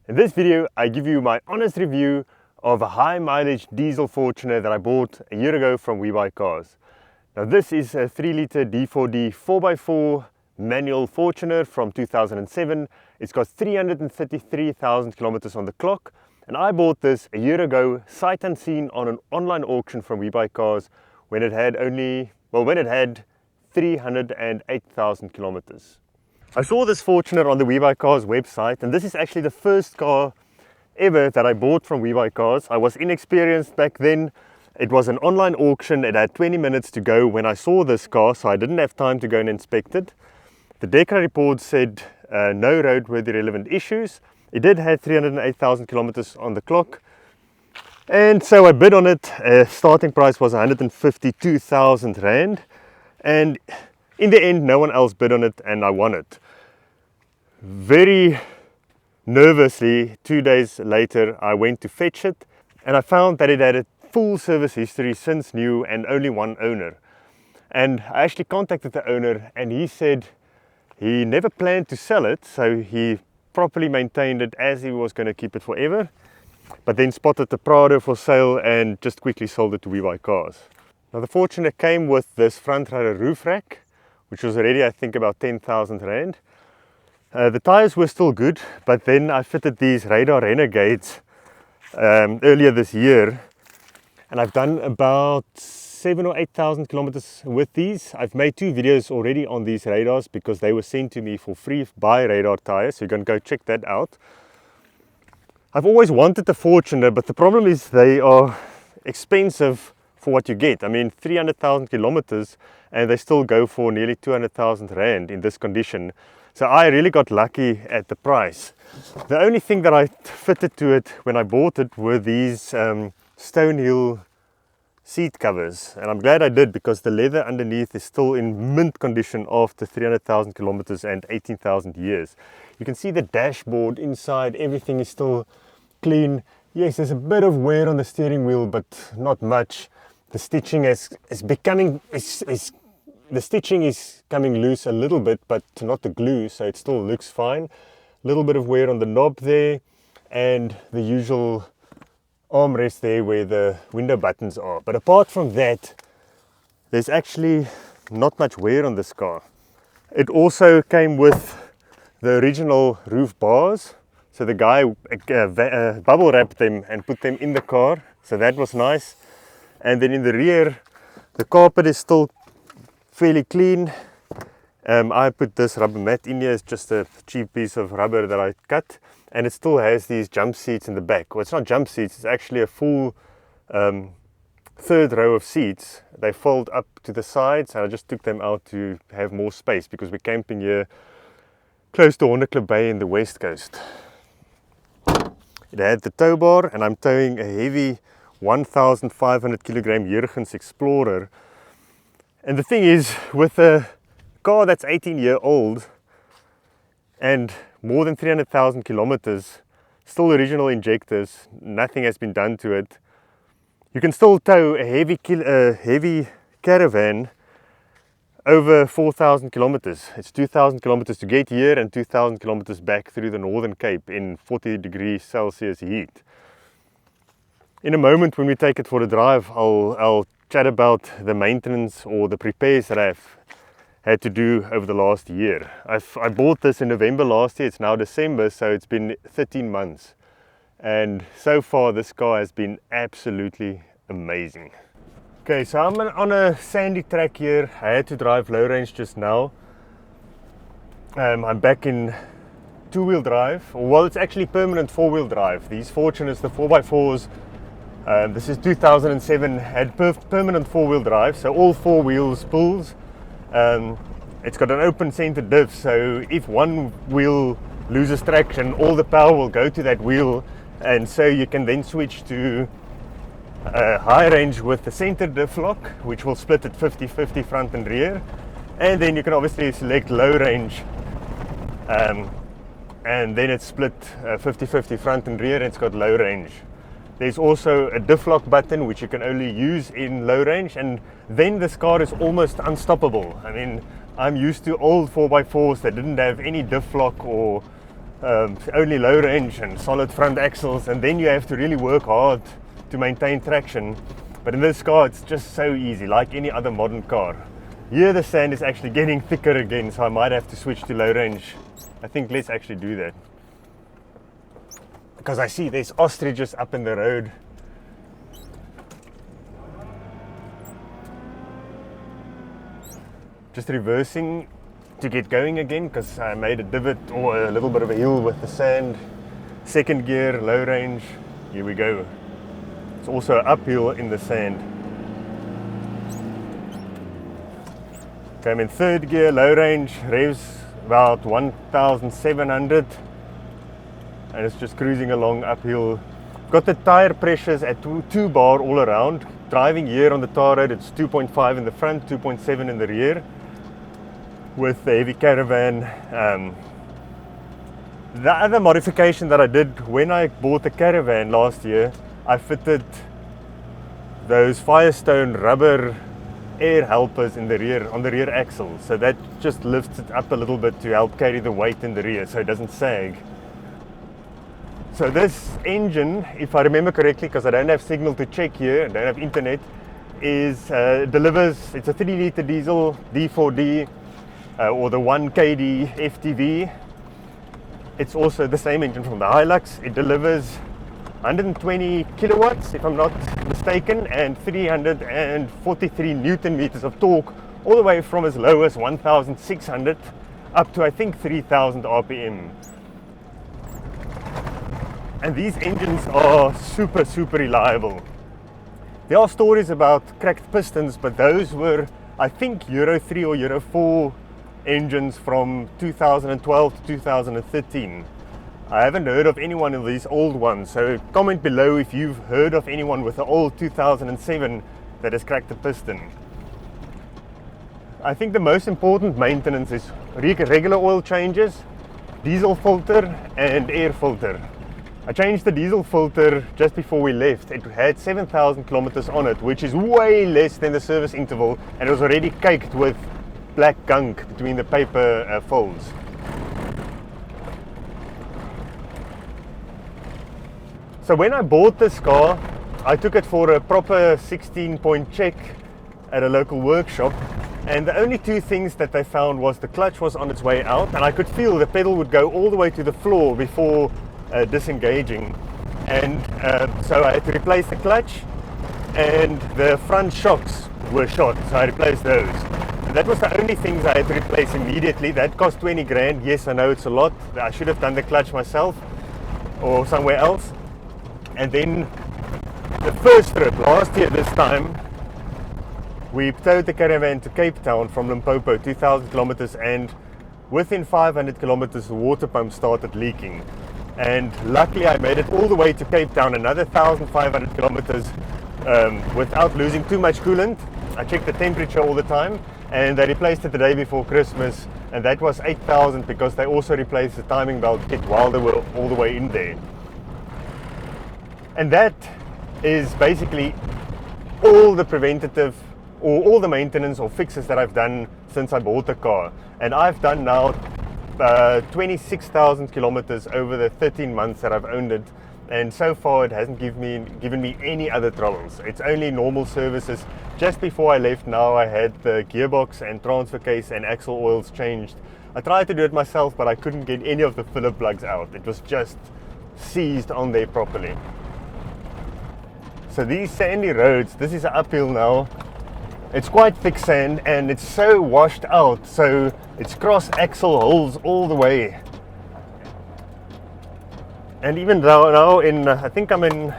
In this video, I give you my honest review of a high mileage diesel Fortuner that I bought a year ago from WeBuyCars. Now this is a 3-litre D-4D 4x4 manual Fortuner from 2007. It's got 333,000 kilometers on the clock, and I bought this a year ago sight unseen on an online auction from WeBuyCars when it had 308,000 kilometers. I saw this Fortuner on the WeBuyCars website, and this is actually the first car ever that I bought from WeBuyCars. I was inexperienced back then. It was an online auction. It had 20 minutes to go when I saw this car, so I didn't have time to go and inspect it. The DECRA report said no roadworthy relevant issues. It did have 308,000 kilometers on the clock, and so I bid on it. Starting price was 152,000 Rand, and in the end no one else bid on it and I won it. Very nervously, 2 days later, I went to fetch it and I found that it had a full service history since new and only one owner. And I actually contacted the owner and he said he never planned to sell it, so he properly maintained it as he was going to keep it forever, but then spotted the Prado for sale and just quickly sold it to WeBuyCars. Now the Fortuner came with this front rudder roof rack, which was already, I think, about 10,000 Rand. The tires were still good, but then I fitted these radar renegades earlier this year, and I've done about 7,000 or 8,000 kilometers with these. I've made 2 videos already on these radars because they were sent to me for free by Radar tires, so you can go check that out. I've always wanted the Fortuner, but the problem is they are expensive for what you get. I mean, 300,000 kilometers and they still go for nearly 200,000 Rand in this condition. So I really got lucky at the price. The only thing that I fitted to it when I bought it were these Stonehill seat covers, and I'm glad I did because the leather underneath is still in mint condition after 300,000 kilometers and 18,000 years. You can see the dashboard inside, everything is still clean. Yes, there's a bit of wear on the steering wheel, but not much. The stitching the stitching is coming loose a little bit, but not the glue, so it still looks fine. A little bit of wear on the knob there, and the usual armrest there where the window buttons are. But apart from that, there's actually not much wear on this car. It also came with the original roof bars, so the guy bubble wrapped them and put them in the car, so that was nice. And then in the rear, the carpet is still fairly clean. I put this rubber mat in here. It's just a cheap piece of rubber that I cut, and it still has these jump seats in the back. Well, it's not jump seats, it's actually a full third row of seats. They fold up to the sides, and I just took them out to have more space because we're camping here close to Honderklip Bay in the West Coast. It had the tow bar, and I'm towing a heavy 1,500 kilogram Jurgens Explorer. And the thing is, with a car that's 18-year-old and more than 300,000 kilometers, still original injectors, nothing has been done to it, you can still tow a heavy caravan over 4,000 kilometers. It's 2,000 kilometers to get here and 2,000 kilometers back through the Northern Cape in 40 degrees Celsius heat. In a moment, when we take it for a drive, I'll chat about the maintenance or the repairs that I've had to do over the last year. I bought this in November last year. It's now December, so it's been 13 months. And so far, this car has been absolutely amazing. Okay, so I'm on a sandy track here. I had to drive low range just now. I'm back in 2-wheel drive. Well, it's actually permanent 4-wheel drive. These Fortuners, the 4x4s, this is 2007, had permanent 4-wheel drive, so all 4 wheels pulls. It's got an open center diff, so if one wheel loses traction, all the power will go to that wheel, and so you can then switch to high range with the center diff lock, which will split it 50-50 front and rear, and then you can obviously select low range, and then it's split 50-50 front and rear, and it's got low range. There's also a diff lock button which you can only use in low range, and then this car is almost unstoppable. I mean, I'm used to old 4x4s that didn't have any diff lock or only low range and solid front axles, and then you have to really work hard to maintain traction. But in this car it's just so easy, like any other modern car. Here the sand is actually getting thicker again, so I might have to switch to low range. I think let's actually do that, because I see there's ostriches up in the road. Just reversing to get going again, because I made a divot or a little bit of a hill with the sand. Second gear, low range, here we go. It's also uphill in the sand. Okay, I'm in third gear, low range, revs about 1,700, and it's just cruising along uphill. Got the tire pressures at 2 bar all around. Driving here on the tar road, it's 2.5 in the front, 2.7 in the rear. With the heavy caravan. The other modification that I did when I bought the caravan last year, I fitted those Firestone rubber air helpers in the rear, on the rear axle, so that just lifts it up a little bit to help carry the weight in the rear so it doesn't sag. So this engine, if I remember correctly, because I don't have signal to check here, I don't have internet, is delivers, it's a 3-litre diesel D-4D or the 1KD FTV. It's also the same engine from the Hilux. It delivers 120 kilowatts, if I'm not mistaken, and 343 Newton meters of torque, all the way from as low as 1,600 up to I think 3,000 RPM. And these engines are super reliable. There are stories about cracked pistons, but those were I think Euro 3 or Euro 4 engines from 2012 to 2013. I haven't heard of anyone of these old ones, so comment below if you've heard of anyone with the old 2007 that has cracked a piston. I think the most important maintenance is regular oil changes, diesel filter and air filter. I changed the diesel filter just before we left. It had 7,000 kilometers on it, which is way less than the service interval, and it was already caked with black gunk between the paper folds. So when I bought this car, I took it for a proper 16-point check at a local workshop, and the only two things that they found was the clutch was on its way out, and I could feel the pedal would go all the way to the floor before disengaging, and so I had to replace the clutch, and the front shocks were shot, so I replaced those. And that was the only things I had to replace immediately. That cost 20 grand. Yes, I know it's a lot. I should have done the clutch myself or somewhere else. And then the first trip, last year this time, we towed the caravan to Cape Town from Limpopo, 2,000 kilometers, and within 500 kilometers the water pump started leaking. And luckily I made it all the way to Cape Town, another 1,500 kilometers without losing too much coolant. I checked the temperature all the time, and they replaced it the day before Christmas, and that was 8,000 because they also replaced the timing belt kit while they were all the way in there. And that is basically all the preventative or all the maintenance or fixes that I've done since I bought the car. And I've done now 26,000 kilometers over the 13 months that I've owned it, and so far it hasn't given me any other troubles. It's only normal services. Just before I left now, I had the gearbox and transfer case and axle oils changed. I tried to do it myself, but I couldn't get any of the filler plugs out. It was just seized on there properly. So these sandy roads, this is uphill now. It's quite thick sand and it's so washed out, so it's cross axle holes all the way. And even now in I think I'm in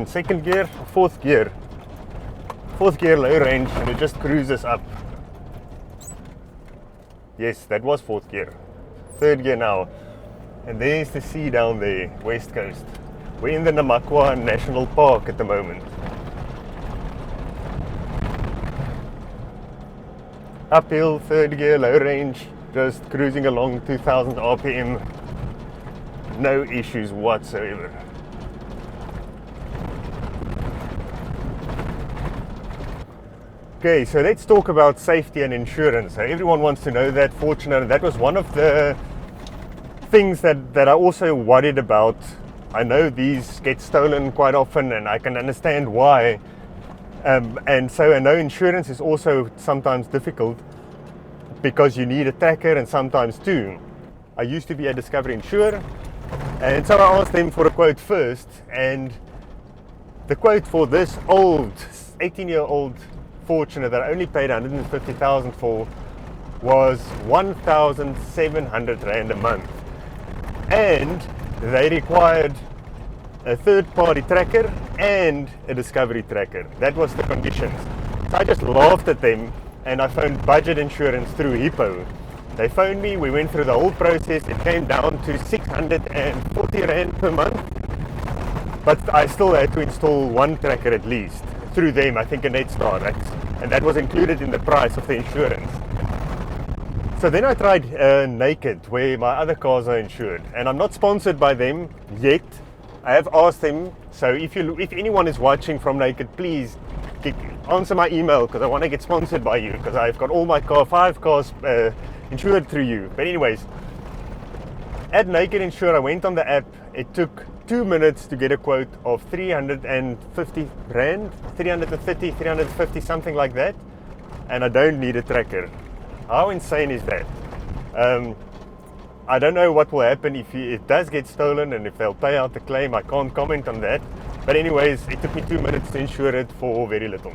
second gear, fourth gear low range, and it just cruises up. Yes, that was fourth gear. Third gear now. And there's the sea down there, west coast. We're in the Namakwa National Park at the moment. Uphill, third gear, low range, just cruising along 2,000 RPM. No issues whatsoever. Okay, so let's talk about safety and insurance. So everyone wants to know that. Fortunately, that was one of the things that I also worried about. I know these get stolen quite often, and I can understand why. And so I know insurance is also sometimes difficult because you need a tracker and sometimes two. I used to be a Discovery insurer, and so I asked them for a quote first, and the quote for this old 18-year-old Fortuner that I only paid 150,000 for was 1,700 Rand a month, and they required a third-party tracker and a Discovery tracker. That was the conditions. So I just laughed at them, and I phoned Budget Insurance through Hippo. They phoned me, we went through the whole process. It came down to 640 Rand per month, but I still had to install one tracker at least through them, I think a Netstar, and that was included in the price of the insurance. So then I tried Naked, where my other cars are insured, and I'm not sponsored by them yet. I have asked them, so if anyone is watching from Naked, please answer my email, because I want to get sponsored by you, because I've got all my 5 cars insured through you. But anyways, at Naked Insure, I went on the app. It took 2 minutes to get a quote of 350 Rand, 330, 350, something like that, and I don't need a tracker. How insane is that? I don't know what will happen if it does get stolen and if they'll pay out the claim. I can't comment on that. But anyways, it took me 2 minutes to insure it for very little.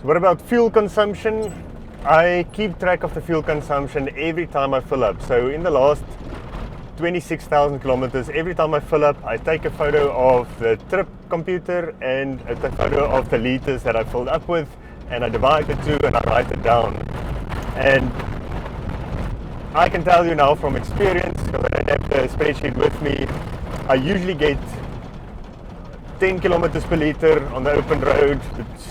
So what about fuel consumption? I keep track of the fuel consumption every time I fill up. So in the last 26,000 kilometers, every time I fill up, I take a photo of the trip computer and a photo of the liters that I filled up with, and I divide the two and I write it down. And I can tell you now from experience, because I don't have the spreadsheet with me, I usually get 10 kilometers per liter on the open road.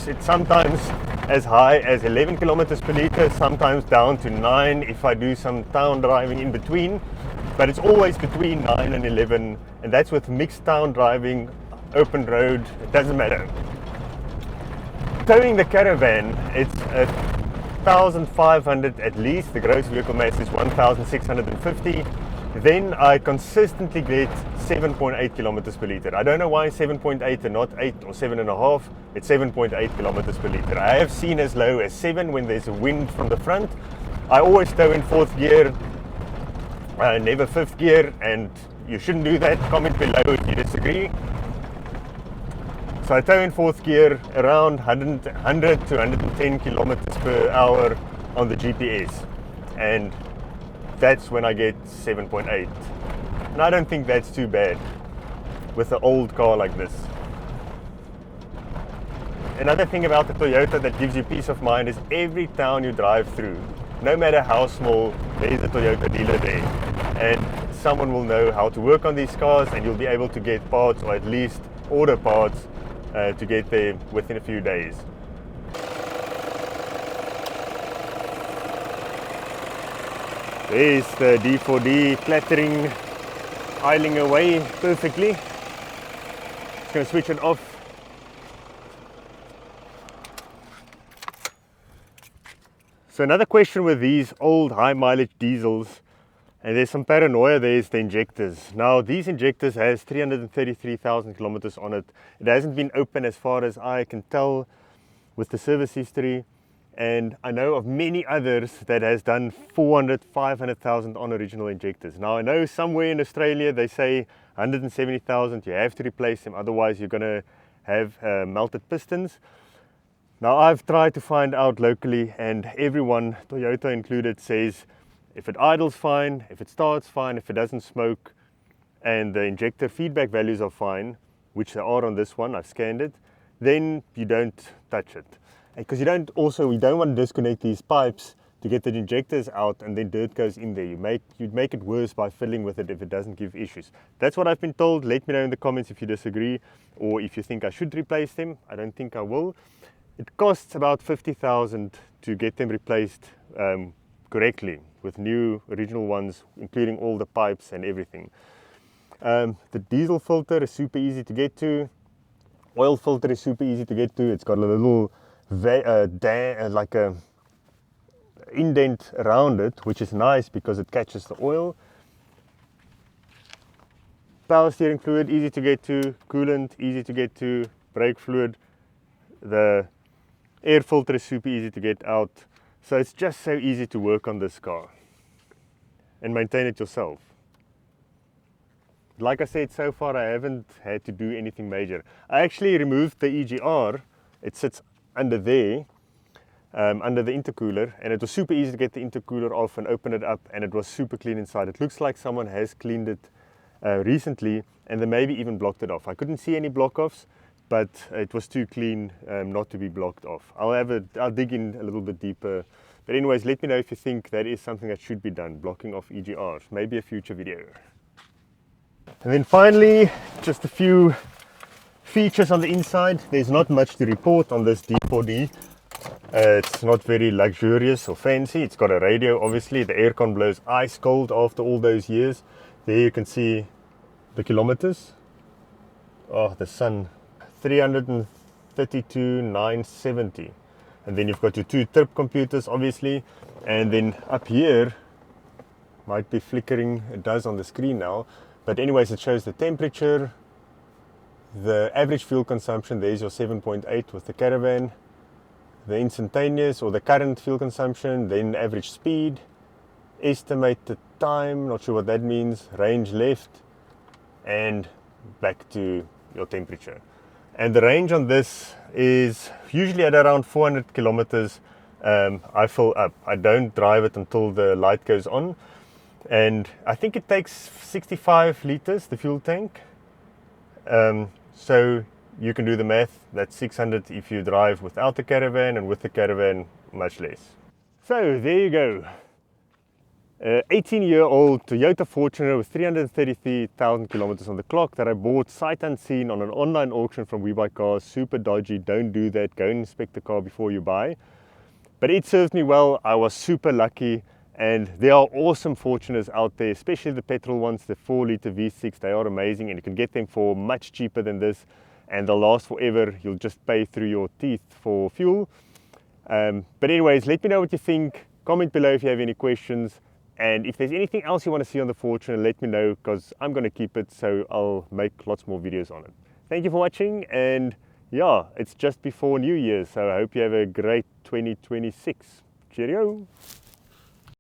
It's sometimes as high as 11 kilometers per liter, sometimes down to 9 if I do some town driving in between. But it's always between 9 and 11, and that's with mixed town driving, open road, it doesn't matter. Towing the caravan, it's 1,500 at least. The gross vehicle mass is 1,650. Then I consistently get 7.8 kilometers per liter. I don't know why 7.8 and not 8 or 7.5. It's 7.8 kilometers per liter. I have seen as low as 7 when there's a wind from the front. I always tow in 4th gear, never 5th gear, and you shouldn't do that. Comment below if you disagree. So I tow in 4th gear around 100 to 110 kilometers per hour on the GPS, and that's when I get 7.8. And I don't think that's too bad with an old car like this. Another thing about the Toyota that gives you peace of mind is every town you drive through, no matter how small, there is a Toyota dealer there, and someone will know how to work on these cars, and you'll be able to get parts, or at least order parts to get there within a few days. There's the D-4D clattering, idling away perfectly. Just going to switch it off. So another question with these old high mileage diesels, and there's some paranoia, there's the injectors. Now these injectors has 333,000 kilometers on it. It hasn't been open as far as I can tell with the service history. And I know of many others that has done 400, 500,000 on original injectors. Now I know somewhere in Australia they say 170,000, you have to replace them, otherwise you're going to have melted pistons. Now I've tried to find out locally, and everyone, Toyota included, says if it idles fine, if it starts fine, if it doesn't smoke, and the injector feedback values are fine, which they are on this one, I've scanned it, then you don't touch it. Because we don't want to disconnect these pipes to get the injectors out, and then dirt goes in there. You'd make it worse by fiddling with it if it doesn't give issues. That's what I've been told. Let me know in the comments if you disagree, or if you think I should replace them. I don't think I will. It costs about 50,000 to get them replaced correctly with new original ones, including all the pipes and everything. The diesel filter is super easy to get to. Oil filter is super easy to get to. It's got a little like a indent around it, which is nice because it catches the oil. Power steering fluid, easy to get to. Coolant, easy to get to. Brake fluid. The air filter is super easy to get out. So it's just so easy to work on this car and maintain it yourself. Like I said, so far I haven't had to do anything major. I actually removed the EGR. It sits under there, under the intercooler, and it was super easy to get the intercooler off and open it up, and it was super clean inside. It looks like someone has cleaned it recently, and they maybe even blocked it off. I couldn't see any block-offs, but it was too clean not to be blocked off. I'll dig in a little bit deeper. But anyways, let me know if you think that is something that should be done, blocking off EGRs, maybe a future video. And then finally, just a few features on the inside. There's not much to report on this D-4D. It's not very luxurious or fancy. It's got a radio, obviously. The aircon blows ice cold after all those years. There you can see the kilometers. Oh, the sun. 332,970. And then you've got your 2 trip computers, obviously. And then up here, might be flickering, it does on the screen now. But anyways, it shows the temperature, the average fuel consumption. There's your 7.8 with the caravan, the instantaneous or the current fuel consumption, then average speed, estimated time, not sure what that means, range left, and back to your temperature. And the range on this is usually at around 400 kilometers. I fill up. I don't drive it until the light goes on. And I think it takes 65 liters, the fuel tank. So you can do the math. That's 600 if you drive without the caravan, and with the caravan, much less. So there you go. 18-year-old Toyota Fortuner with 333,000 kilometers on the clock that I bought sight unseen on an online auction from WeBuyCars. Super dodgy. Don't do that. Go and inspect the car before you buy. But it served me well. I was super lucky. And there are awesome Fortuners out there, especially the petrol ones, the 4-liter V6. They are amazing, and you can get them for much cheaper than this, and they'll last forever. You'll just pay through your teeth for fuel. But anyways, let me know what you think. Comment below if you have any questions. And if there's anything else you want to see on the Fortuner, let me know, because I'm going to keep it, so I'll make lots more videos on it. Thank you for watching, and yeah, it's just before New Year's, so I hope you have a great 2026. Cheerio!